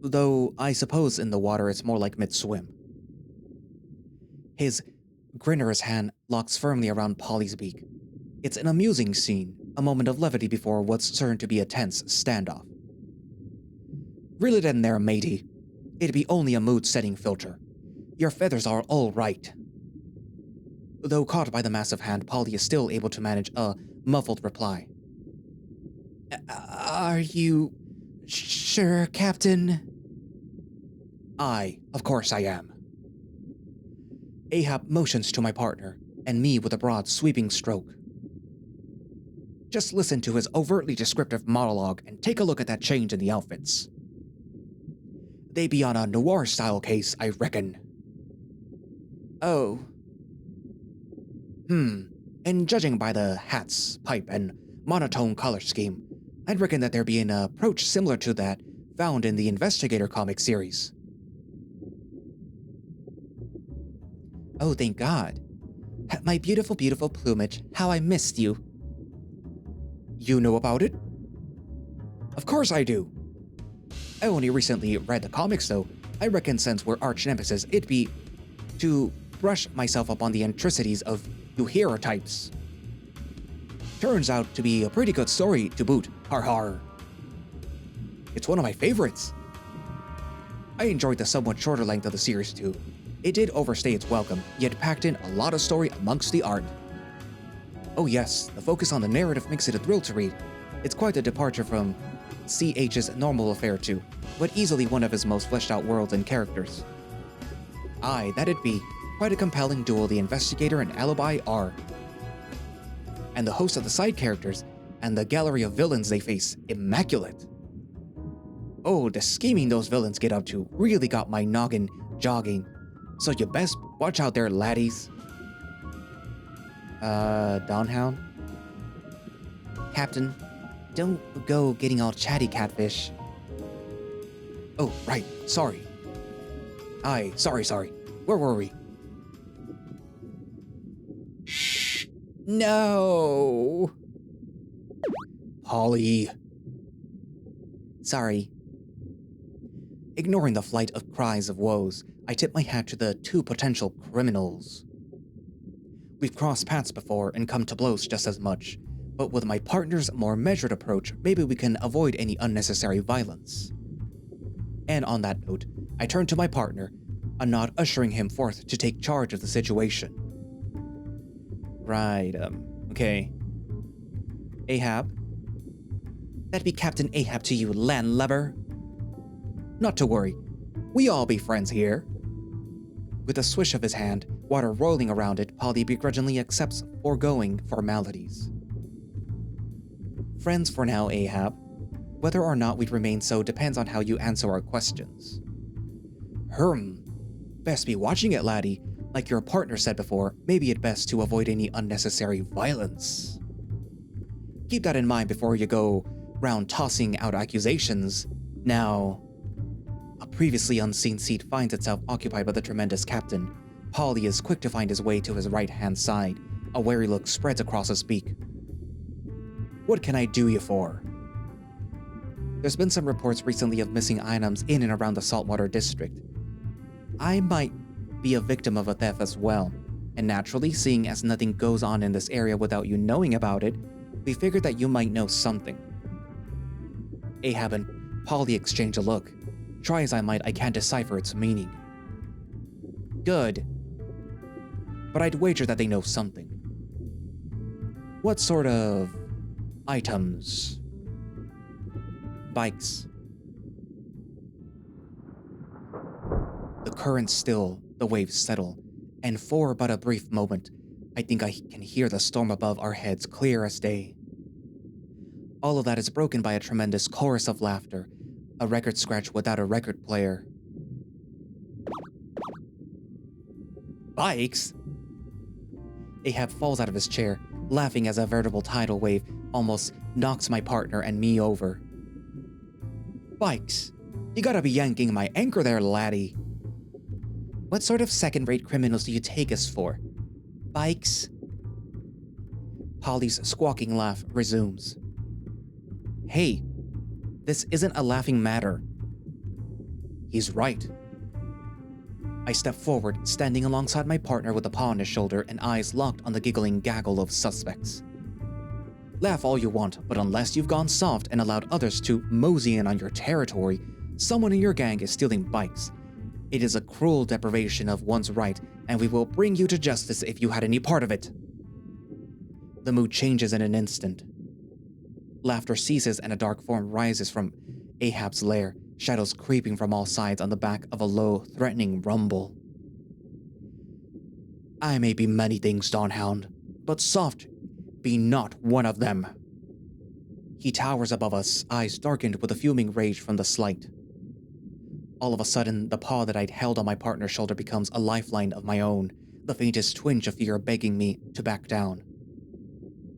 though I suppose in the water it's more like mid-swim. His grinner's hand locks firmly around Polly's beak. It's an amusing scene, a moment of levity before what's certain to be a tense standoff. Reel it in there, matey. It'd be only a mood-setting filter. Your feathers are all right. Though caught by the massive hand, Polly is still able to manage a muffled reply. Are you sure, Captain? Of course I am. Ahab motions to my partner, and me with a broad, sweeping stroke. Just listen to his overtly descriptive monologue and take a look at that change in the outfits. They be on a noir-style case, I reckon. Oh. And judging by the hats, pipe, and monotone color scheme, I'd reckon that there be an approach similar to that found in the Investigator comic series. Oh, thank God. My beautiful, beautiful plumage, how I missed you. You know about it? Of course I do. I only recently read the comics though. I reckon since we're arch nemesis, it'd be to brush myself up on the intricacies of you hero types. Turns out to be a pretty good story to boot, har har. It's one of my favorites. I enjoyed the somewhat shorter length of the series too. It did overstay its welcome, yet packed in a lot of story amongst the art. Oh yes, the focus on the narrative makes it a thrill to read. It's quite a departure from CH's normal affair too, but easily one of his most fleshed out worlds and characters. Aye, that'd be quite a compelling duel the Investigator and Alibi are. And the host of the side characters, and the gallery of villains they face, immaculate. Oh, the scheming those villains get up to really got my noggin jogging, so you best watch out there, laddies. Dawn Hound? Captain, don't go getting all chatty, catfish. Oh, right, sorry. Aye, sorry. Where were we? No! Polly. Sorry. Ignoring the flight of cries of woes, I tip my hat to the two potential criminals. We've crossed paths before and come to blows just as much, but with my partner's more measured approach, maybe we can avoid any unnecessary violence. And on that note, I turn to my partner, a nod ushering him forth to take charge of the situation. Right, okay. Ahab? That'd be Captain Ahab to you, landlubber. Not to worry, we all be friends here. With a swish of his hand, water rolling around it, Polly begrudgingly accepts foregoing formalities. Friends for now, Ahab. Whether or not we'd remain so depends on how you answer our questions. Best be watching it, laddie. Like your partner said before, maybe it best to avoid any unnecessary violence. Keep that in mind before you go round tossing out accusations. Now, a previously unseen seat finds itself occupied by the tremendous captain. Polly is quick to find his way to his right-hand side. A wary look spreads across his beak. What can I do you for? There's been some reports recently of missing items in and around the Saltwater District. I might be a victim of a theft as well, and naturally, seeing as nothing goes on in this area without you knowing about it, we figured that you might know something. Ahab and Polly exchange a look. Try as I might, I can't decipher its meaning. Good. But I'd wager that they know something. What sort of items? Bikes. The current's still, the waves settle, and for but a brief moment, I think I can hear the storm above our heads clear as day. All of that is broken by a tremendous chorus of laughter, a record scratch without a record player. Bikes? Ahab falls out of his chair, laughing as a veritable tidal wave almost knocks my partner and me over. Bikes? You gotta be yanking my anchor there, laddie. What sort of second-rate criminals do you take us for? Bikes? Polly's squawking laugh resumes. Hey, this isn't a laughing matter. He's right. I step forward, standing alongside my partner with a paw on his shoulder and eyes locked on the giggling gaggle of suspects. Laugh all you want, but unless you've gone soft and allowed others to mosey in on your territory, someone in your gang is stealing bikes. It is a cruel deprivation of one's right, and we will bring you to justice if you had any part of it. The mood changes in an instant. Laughter ceases and a dark form rises from Ahab's lair, shadows creeping from all sides on the back of a low, threatening rumble. I may be many things, Dawn Hound, but soft be not one of them. He towers above us, eyes darkened with a fuming rage from the slight. All of a sudden, the paw that I'd held on my partner's shoulder becomes a lifeline of my own, the faintest twinge of fear begging me to back down.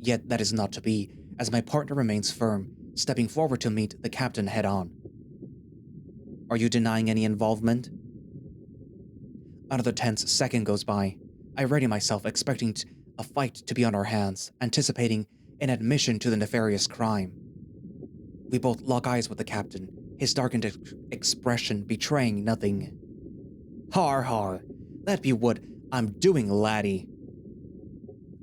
Yet that is not to be, as my partner remains firm, stepping forward to meet the captain head-on. Are you denying any involvement? Another tense second goes by. I ready myself, expecting a fight to be on our hands, anticipating an admission to the nefarious crime. We both lock eyes with the captain, his darkened expression betraying nothing. Har har, that be what I'm doing, laddie.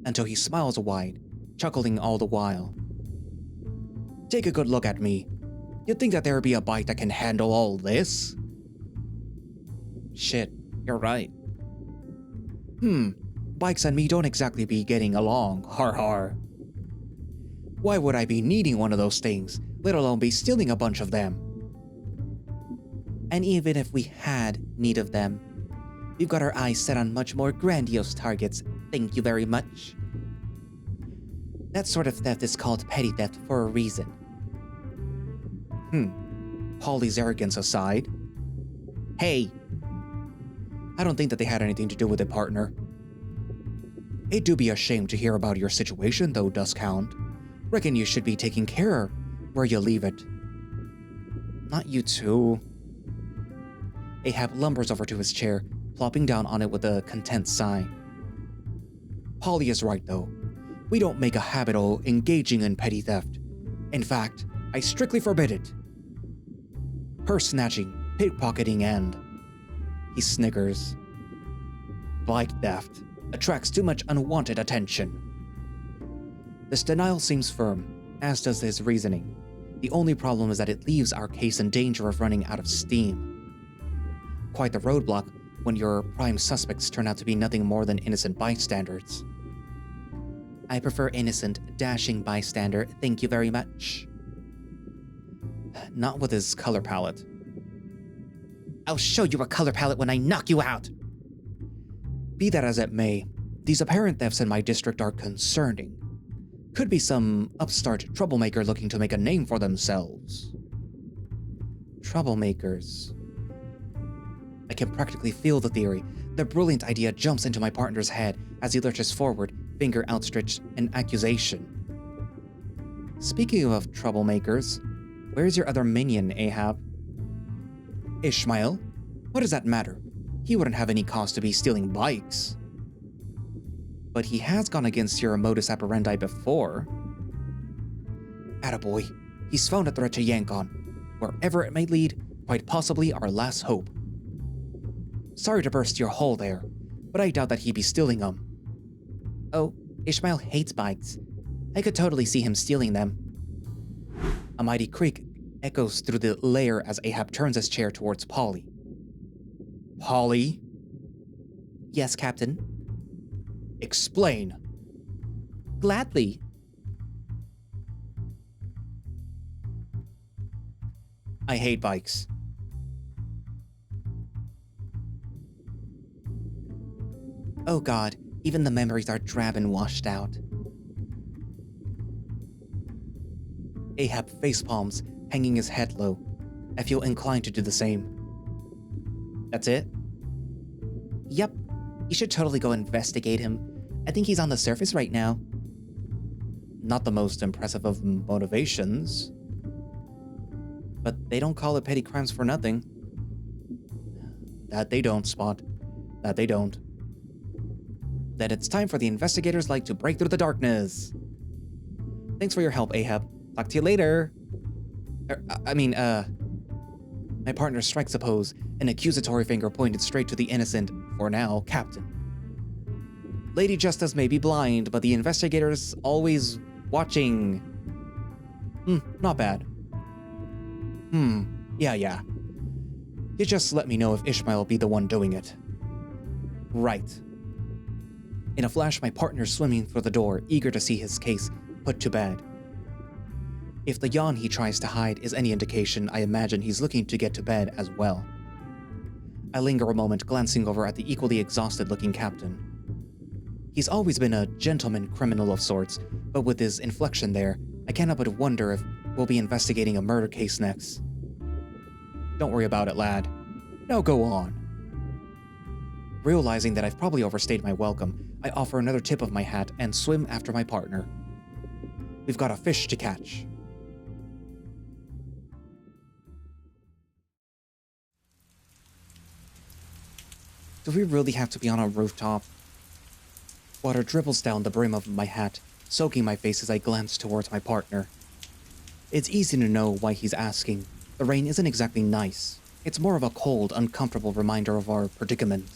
Until he smiles wide, chuckling all the while. Take a good look at me. You'd think that there'd be a bite that can handle all this? Shit, you're right. Bikes and me don't exactly be getting along, har har. Why would I be needing one of those things, let alone be stealing a bunch of them? And even if we had need of them, we've got our eyes set on much more grandiose targets, thank you very much. That sort of theft is called petty theft for a reason. Polly's arrogance aside. Hey! I don't think that they had anything to do with it, partner. It do be a shame to hear about your situation, though, Duskhound. Reckon you should be taking care where you leave it. Not you too. Ahab lumbers over to his chair, plopping down on it with a content sigh. Polly is right, though. We don't make a habit of engaging in petty theft. In fact, I strictly forbid it. Purse snatching, pickpocketing, and... He snickers. Bike theft attracts too much unwanted attention. This denial seems firm, as does his reasoning. The only problem is that it leaves our case in danger of running out of steam. Quite the roadblock when your prime suspects turn out to be nothing more than innocent bystanders. I prefer innocent, dashing bystander, thank you very much. Not with his color palette. I'll show you a color palette when I knock you out! Be that as it may, these apparent thefts in my district are concerning. Could be some upstart troublemaker looking to make a name for themselves. Troublemakers. I can practically feel the theory. The brilliant idea jumps into my partner's head as he lurches forward, finger outstretched in accusation. Speaking of troublemakers, where's your other minion, Ahab? Ishmael? What does that matter? He wouldn't have any cause to be stealing bikes. But he has gone against your modus operandi before. Attaboy, he's found a thread to yank on. Wherever it may lead, quite possibly our last hope. Sorry to burst your hole there, but I doubt that he'd be stealing them. Oh, Ishmael hates bikes. I could totally see him stealing them. A mighty creak echoes through the lair as Ahab turns his chair towards Polly. Polly? Yes, Captain. Explain. Gladly. I hate bikes. Oh God, even the memories are drab and washed out. Ahab facepalms, hanging his head low. I feel inclined to do the same. That's it? Yep. You should totally go investigate him. I think he's on the surface right now. Not the most impressive of motivations. But they don't call it petty crimes for nothing. That they don't, Spot. That they don't. Then it's time for the investigators' light to break through the darkness. Thanks for your help, Ahab. Talk to you later. My partner strikes a pose, an accusatory finger pointed straight to the innocent, for now, captain. Lady Justice may be blind, but the investigator's always watching. Not bad. Yeah. You just let me know if Ishmael will be the one doing it. Right. In a flash, my partner's swimming for the door, eager to see his case put to bed. If the yawn he tries to hide is any indication, I imagine he's looking to get to bed as well. I linger a moment, glancing over at the equally exhausted-looking captain. He's always been a gentleman criminal of sorts, but with his inflection there, I can't help but wonder if we'll be investigating a murder case next. Don't worry about it, lad. Now go on. Realizing that I've probably overstayed my welcome, I offer another tip of my hat and swim after my partner. We've got a fish to catch. Do we really have to be on a rooftop? Water dribbles down the brim of my hat, soaking my face as I glance towards my partner. It's easy to know why he's asking. The rain isn't exactly nice. It's more of a cold, uncomfortable reminder of our predicament.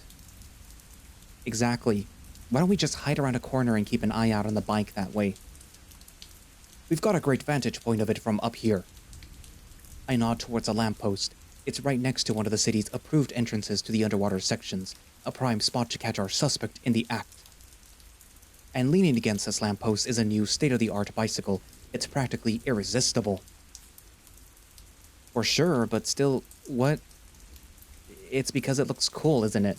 Exactly. Why don't we just hide around a corner and keep an eye out on the bike that way? We've got a great vantage point of it from up here. I nod towards a lamppost. It's right next to one of the city's approved entrances to the underwater sections, a prime spot to catch our suspect in the act. And leaning against this lamppost is a new state-of-the-art bicycle. It's practically irresistible. For sure, but still, what? It's because it looks cool, isn't it?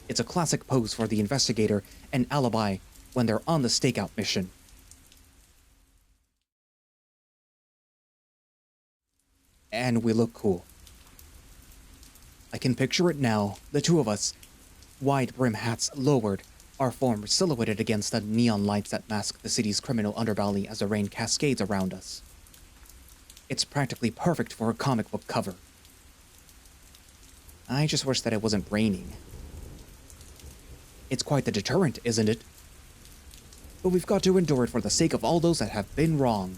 It's a classic pose for the investigator, an alibi when they're on the stakeout mission. And we look cool. I can picture it now, the two of us, wide brim hats lowered, our forms silhouetted against the neon lights that mask the city's criminal underbelly as the rain cascades around us. It's practically perfect for a comic book cover. I just wish that it wasn't raining. It's quite the deterrent, isn't it? But we've got to endure it for the sake of all those that have been wronged.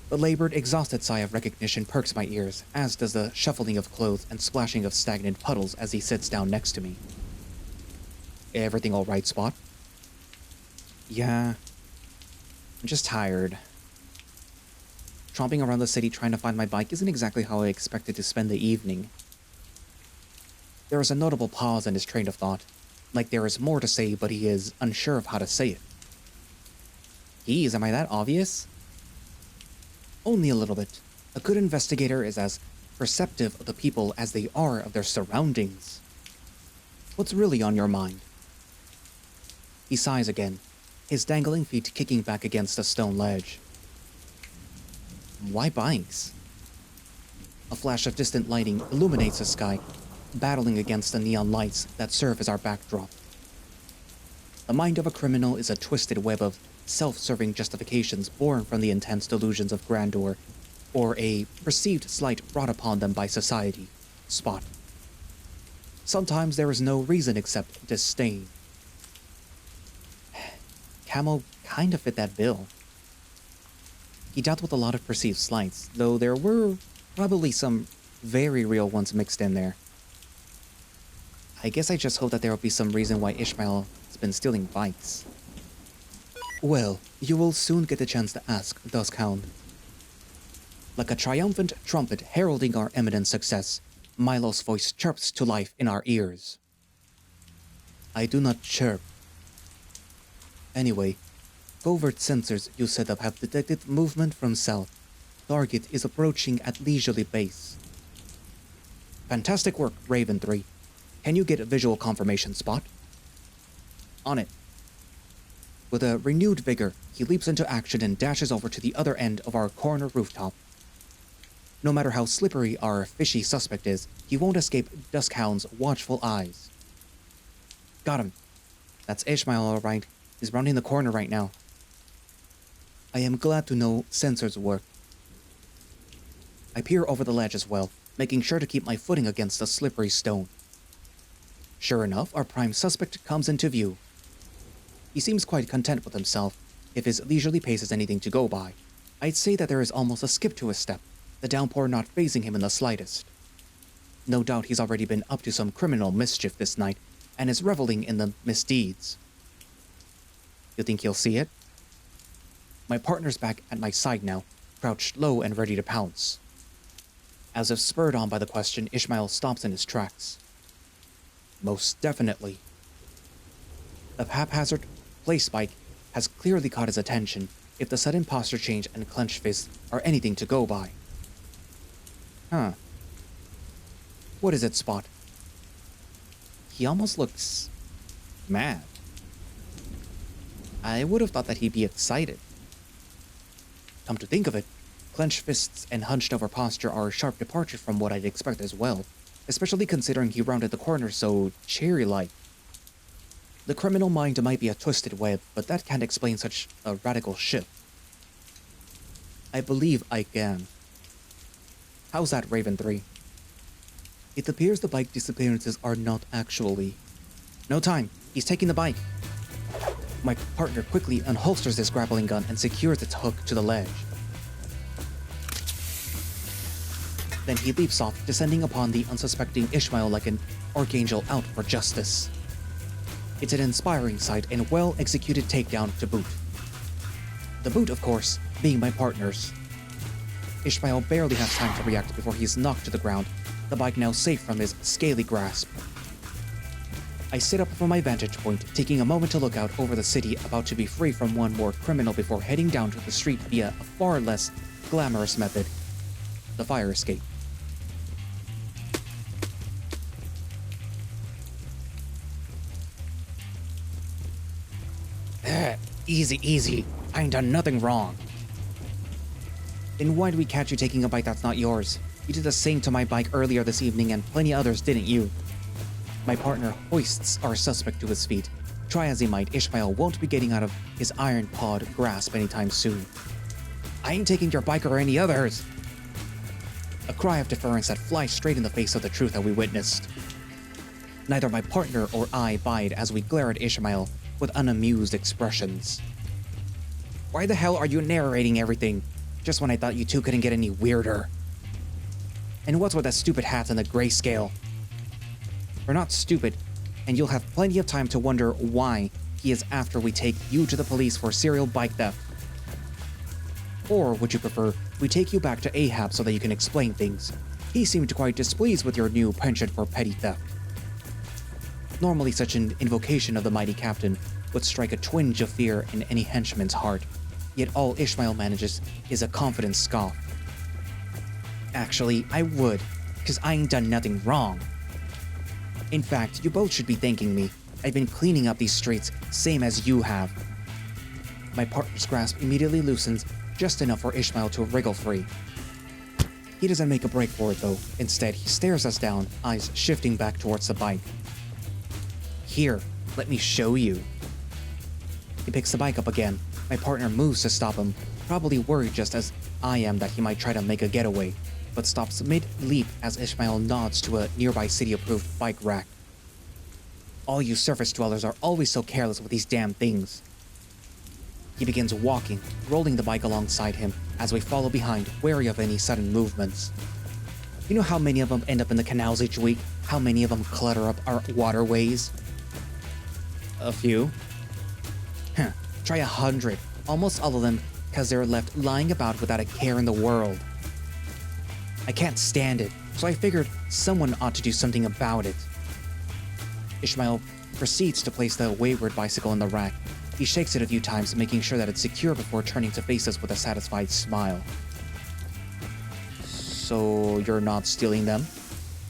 The labored, exhausted sigh of recognition perks my ears, as does the shuffling of clothes and splashing of stagnant puddles as he sits down next to me. Everything all right, Spot? Yeah. I'm just tired. Tromping around the city trying to find my bike isn't exactly how I expected to spend the evening. There is a notable pause in his train of thought, like there is more to say, but he is unsure of how to say it. Geez, am I that obvious? Only a little bit. A good investigator is as perceptive of the people as they are of their surroundings. What's really on your mind? He sighs again, his dangling feet kicking back against a stone ledge. Why bikes? A flash of distant lighting illuminates the sky, battling against the neon lights that serve as our backdrop. The mind of a criminal is a twisted web of self-serving justifications born from the intense delusions of grandeur, or a perceived slight brought upon them by society. Spot. Sometimes there is no reason except disdain. Camo kind of fit that bill. He dealt with a lot of perceived slights, though there were probably some very real ones mixed in there. I guess I just hope that there will be some reason why Ishmael has been stealing bikes. Well, you will soon get a chance to ask, Hound. Like a triumphant trumpet heralding our imminent success, Milo's voice chirps to life in our ears. I do not chirp. Anyway, covert sensors you set up have detected movement from south. Target is approaching at leisurely pace. Fantastic work, Raven 3. Can you get a visual confirmation, Spot? On it. With a renewed vigor, he leaps into action and dashes over to the other end of our corner rooftop. No matter how slippery our fishy suspect is, he won't escape Hound's watchful eyes. Got him. That's Ishmael, all right. He's rounding the corner right now. I am glad to know sensors work. I peer over the ledge as well, making sure to keep my footing against the slippery stone. Sure enough, our prime suspect comes into view. He seems quite content with himself, if his leisurely pace is anything to go by. I'd say that there is almost a skip to his step, the downpour not fazing him in the slightest. No doubt he's already been up to some criminal mischief this night, and is reveling in the misdeeds. You think he'll see it? My partner's back at my side now, crouched low and ready to pounce. As if spurred on by the question, Ishmael stops in his tracks. Most definitely. The haphazard play spike has clearly caught his attention, if the sudden posture change and clenched fist are anything to go by. Huh. What is it, Spot? He almost looks mad. I would have thought that he'd be excited. Come to think of it, clenched fists and hunched-over posture are a sharp departure from what I'd expect as well, especially considering he rounded the corner so cheery-like. The criminal mind might be a twisted web, but that can't explain such a radical shift. I believe I can. How's that, Raven 3? It appears the bike disappearances are not actually. No time. He's taking the bike. My partner quickly unholsters his grappling gun and secures its hook to the ledge. Then he leaps off, descending upon the unsuspecting Ishmael like an archangel out for justice. It's an inspiring sight and well-executed takedown to boot. The boot, of course, being my partner's. Ishmael barely has time to react before he's knocked to the ground, the bike now safe from his scaly grasp. I sit up from my vantage point, taking a moment to look out over the city about to be free from one more criminal before heading down to the street via a far less glamorous method, the fire escape. Easy, easy. I ain't done nothing wrong. Then why do we catch you taking a bike that's not yours? You did the same to my bike earlier this evening and plenty others, didn't you? My partner hoists our suspect to his feet. Try as he might, Ishmael won't be getting out of his iron pawed grasp anytime soon. I ain't taking your bike or any others! A cry of deference that flies straight in the face of the truth that we witnessed. Neither my partner or I bide as we glare at Ishmael with unamused expressions. Why the hell are you narrating everything? Just when I thought you two couldn't get any weirder. And what's with that stupid hat and the grayscale? We're not stupid, and you'll have plenty of time to wonder why he is after we take you to the police for serial bike theft. Or would you prefer we take you back to Ahab so that you can explain things? He seemed quite displeased with your new penchant for petty theft. Normally such an invocation of the mighty captain would strike a twinge of fear in any henchman's heart, yet all Ishmael manages is a confident scoff. Actually, I would, because I ain't done nothing wrong. In fact, you both should be thanking me. I've been cleaning up these streets, same as you have. My partner's grasp immediately loosens just enough for Ishmael to wriggle free. He doesn't make a break for it though. Instead, he stares us down, eyes shifting back towards the bike. Here, let me show you. He picks the bike up again. My partner moves to stop him, probably worried just as I am that he might try to make a getaway, but stops mid-leap as Ishmael nods to a nearby city-approved bike rack. All you surface dwellers are always so careless with these damn things. He begins walking, rolling the bike alongside him as we follow behind, wary of any sudden movements. You know how many of them end up in the canals each week? How many of them clutter up our waterways? A few. Try 100. Almost all of them because they're left lying about without a care in the world. I can't stand it, so I figured someone ought to do something about it. Ishmael proceeds to place the wayward bicycle in the rack. He shakes it a few times, making sure that it's secure before turning to face us with a satisfied smile. So you're not stealing them?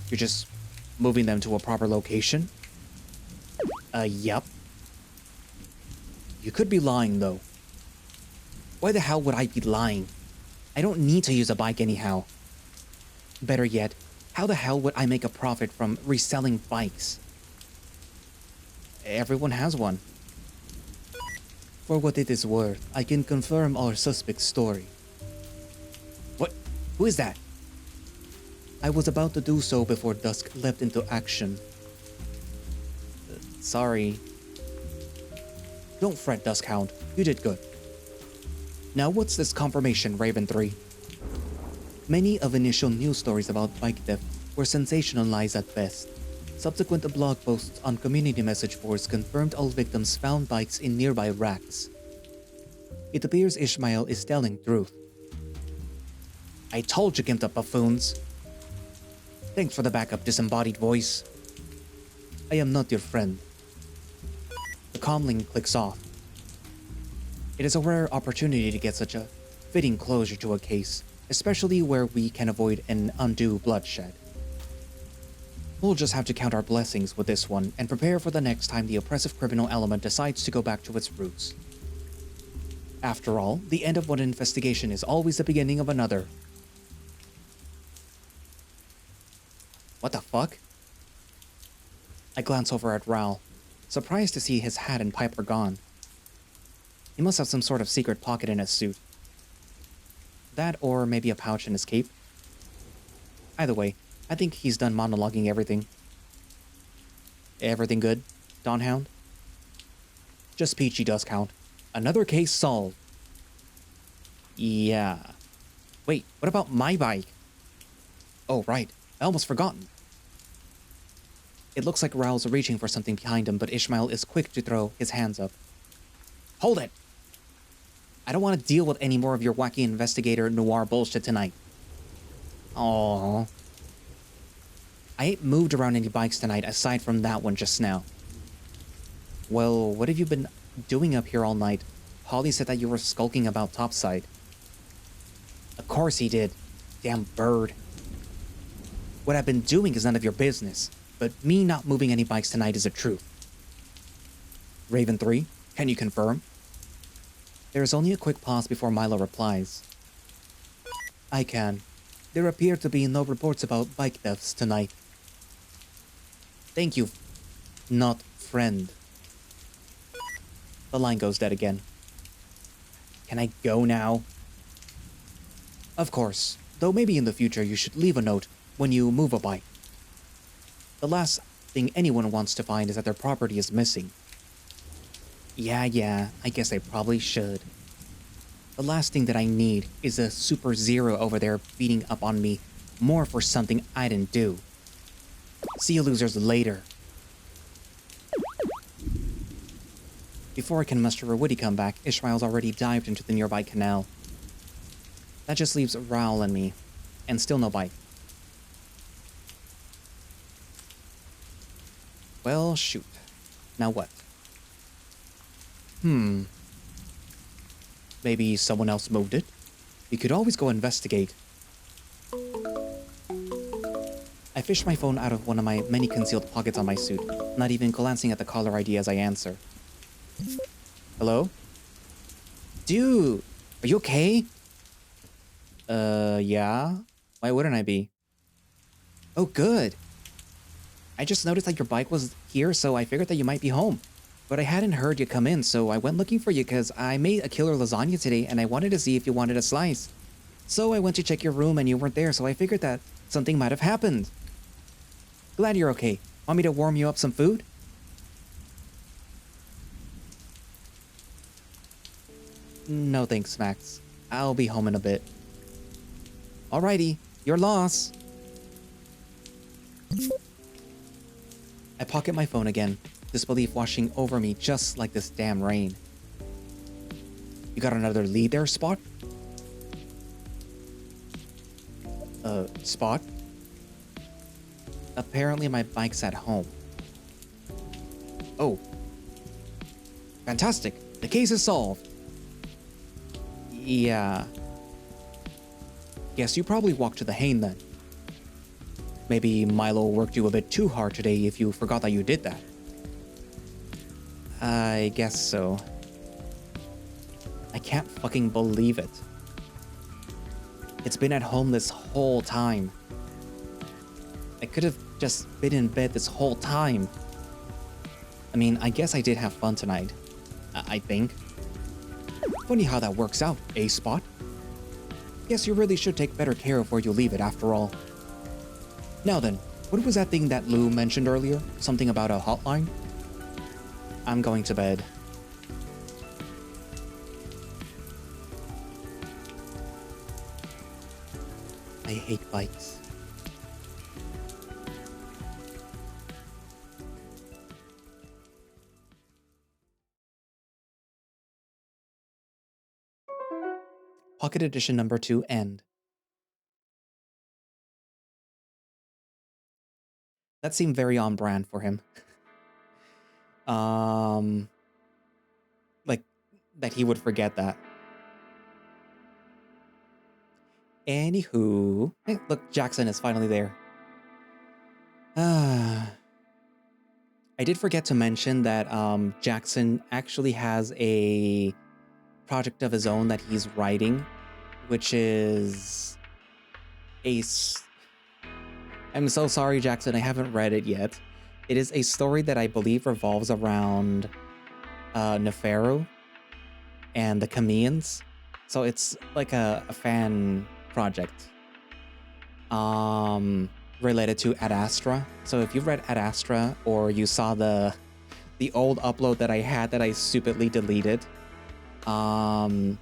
You're just moving them to a proper location? Yep. You could be lying, though. Why the hell would I be lying? I don't need to use a bike anyhow. Better yet, how the hell would I make a profit from reselling bikes? Everyone has one. For what it is worth, I can confirm our suspect's story. What? Who is that? I was about to do so before Dusk leapt into action. Sorry. Don't fret, Dusk Hound. You did good. Now what's this confirmation, Raven 3? Many of initial news stories about bike theft were sensationalized at best. Subsequent blog posts on community message boards confirmed all victims found bikes in nearby racks. It appears Ishmael is telling truth. I told you, gimped up buffoons. Thanks for the backup, disembodied voice. I am not your friend. The comlink clicks off. It is a rare opportunity to get such a fitting closure to a case, especially where we can avoid an undue bloodshed. We'll just have to count our blessings with this one and prepare for the next time the oppressive criminal element decides to go back to its roots. After all, the end of one investigation is always the beginning of another. What the fuck? I glance over at Raoul, surprised to see his hat and pipe are gone. He must have some sort of secret pocket in his suit. That or maybe a pouch in his cape. Either way, I think he's done monologuing everything. Everything good, Dawn Hound? Just peachy does count. Another case solved. Yeah. Wait, what about my bike? Oh, right. I almost forgotten. It looks like Raoul's reaching for something behind him, but Ishmael is quick to throw his hands up. Hold it! I don't want to deal with any more of your wacky investigator noir bullshit tonight. Aww. I ain't moved around any bikes tonight aside from that one just now. Well, what have you been doing up here all night? Holly said that you were skulking about topside. Of course he did. Damn bird. What I've been doing is none of your business, but me not moving any bikes tonight is the truth. Raven 3, can you confirm? There is only a quick pause before Milo replies. I can. There appear to be no reports about bike thefts tonight. Thank you, not friend. The line goes dead again. Can I go now? Of course, though maybe in the future you should leave a note when you move a bike. The last thing anyone wants to find is that their property is missing. Yeah, I guess I probably should. The last thing that I need is a Super Zero over there beating up on me more for something I didn't do. See you losers later. Before I can muster a witty comeback, Ishmael's already dived into the nearby canal. That just leaves Raoul and me, and still no bike. Well, shoot. Now what? Maybe someone else moved it? We could always go investigate. I fish my phone out of one of my many concealed pockets on my suit, not even glancing at the caller ID as I answer. Hello? Dude, are you okay? Yeah? Why wouldn't I be? Oh, good. I just noticed that your bike was here, so I figured that you might be home. But I hadn't heard you come in, so I went looking for you because I made a killer lasagna today and I wanted to see if you wanted a slice. So I went to check your room and you weren't there, so I figured that something might have happened. Glad you're okay. Want me to warm you up some food? No thanks, Max. I'll be home in a bit. Alrighty, your loss. I pocket my phone again, disbelief washing over me just like this damn rain. You got another lead there, Spot? Spot? Apparently my bike's at home. Oh. Fantastic. The case is solved. Yeah. Guess you probably walked to the Hain then. Maybe Milo worked you a bit too hard today if you forgot that you did that. I guess so. I can't fucking believe it. It's been at home this whole time. I could have just been in bed this whole time. I mean, I guess I did have fun tonight. I think. Funny how that works out, eh, Spot? Guess you really should take better care of where you leave it after all. Now then, what was that thing that Lou mentioned earlier? Something about a hotline? I'm going to bed. I hate bikes. Pocket Edition number 2 end. That seemed very on brand for him. Like, that he would forget that. Anywho, hey, look, Jackson is finally there. I did forget to mention that Jackson actually has a project of his own that he's writing, which is I'm so sorry, Jackson, I haven't read it yet. It is a story that I believe revolves around Neferu and the Chamians. So it's like a fan project related to Ad Astra. So if you've read Ad Astra, or you saw the old upload that I had that I stupidly deleted, then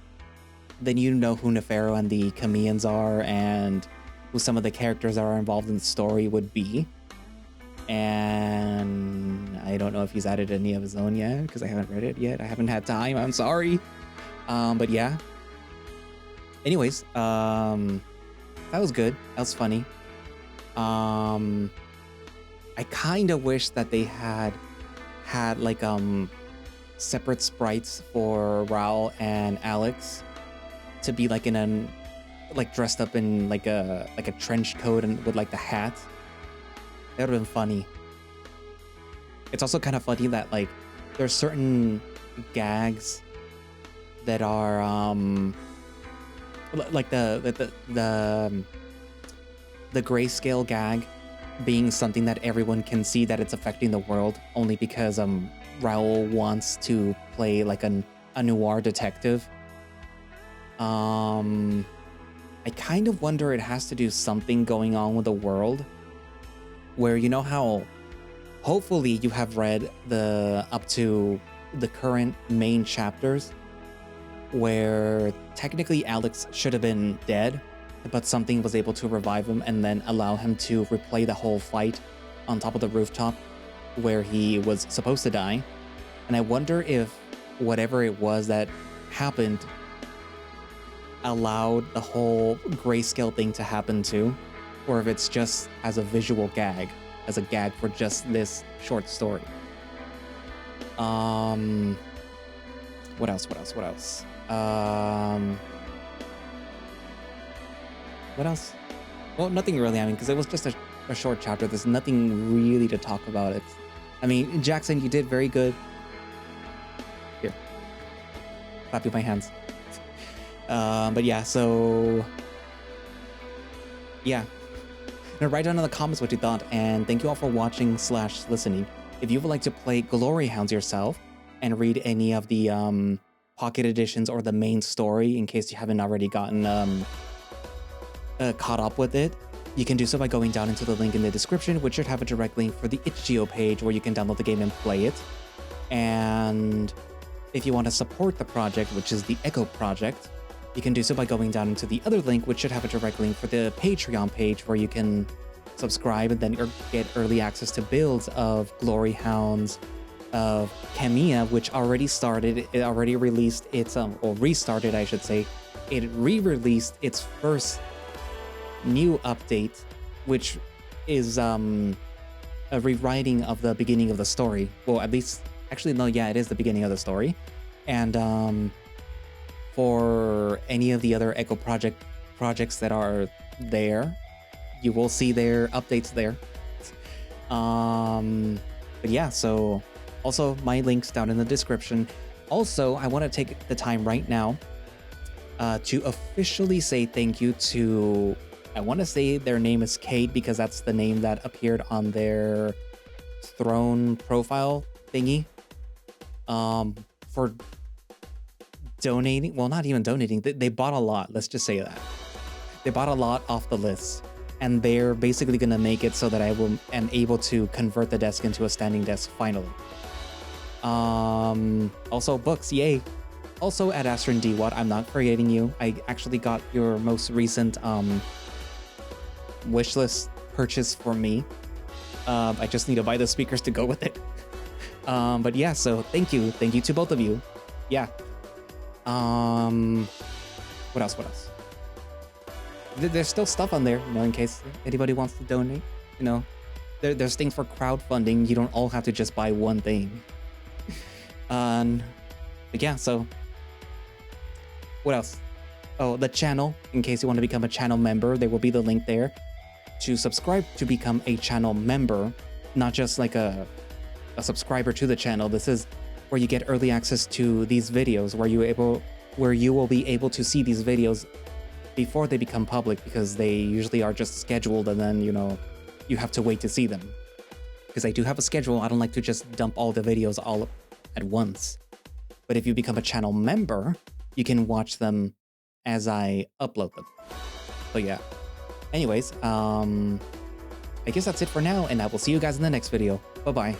you know who Neferu and the Chamians are, and who some of the characters that are involved in the story would be. And I don't know if he's added any of his own yet, because I haven't read it yet. I haven't had time, I'm sorry. But yeah. Anyways, that was good. That was funny. I kind of wish that they had like separate sprites for Raul and Alex to be like dressed up in like a trench coat and with like the hat. That would have been funny. It's also kind of funny that like there's certain gags that are like the grayscale gag being something that everyone can see that it's affecting the world, only because Raul wants to play like a noir detective. I kind of wonder it has to do something going on with the world, where you know how hopefully you have read up to the current main chapters, where technically Alex should have been dead, but something was able to revive him and then allow him to replay the whole fight on top of the rooftop where he was supposed to die. And I wonder if whatever it was that happened allowed the whole grayscale thing to happen too, or if it's just as a visual gag, as a gag for just this short story. What else? What else? Well, nothing really, because it was just a short chapter. There's nothing really to talk about it. Jackson, you did very good. Here. Clap with my hands. But yeah, so... yeah. Now write down in the comments what you thought, and thank you all for watching / listening. If you would like to play Glory Hounds yourself and read any of the pocket editions or the main story, in case you haven't already gotten caught up with it, you can do so by going down into the link in the description, which should have a direct link for the itch.io page where you can download the game and play it. And if you want to support the project, which is the Echo Project, you can do so by going down into the other link, which should have a direct link for the Patreon page where you can subscribe and then get early access to builds of Glory Hounds, of Camilla, which already started. It already released its, or restarted, I should say. It re-released its first new update, which is a rewriting of the beginning of the story. Well, at least, actually, no, yeah, it is the beginning of the story. And for any of the other Echo projects that are there, you will see their updates there. But yeah, so also my links down in the description. Also, I want to take the time right now to officially say thank you to, I want to say their name is Kate because that's the name that appeared on their throne profile thingy, for donating. Well, not even donating. They bought a lot. Let's just say that. They bought a lot off the list. And they're basically going to make it so that I am able to convert the desk into a standing desk finally. Also books, yay. Also at Astra and DWAT, I'm not forgetting you. I actually got your most recent wishlist purchase for me. I just need to buy the speakers to go with it. But yeah, so thank you to both of you. Yeah. What else? There's still stuff on there, in case anybody wants to donate. There's things for crowdfunding. You don't all have to just buy one thing. But yeah, so what else? Oh, the channel. In case you want to become a channel member, there will be the link there to subscribe to become a channel member, not just like a subscriber to the channel. This is where you get early access to these videos, where you're able where you will be able to see these videos before they become public, because they usually are just scheduled and then, you know, you have to wait to see them. Because I do have a schedule, I don't like to just dump all the videos all at once. But if you become a channel member, you can watch them as I upload them. So yeah. Anyways, I guess that's it for now, and I will see you guys in the next video. Bye-bye.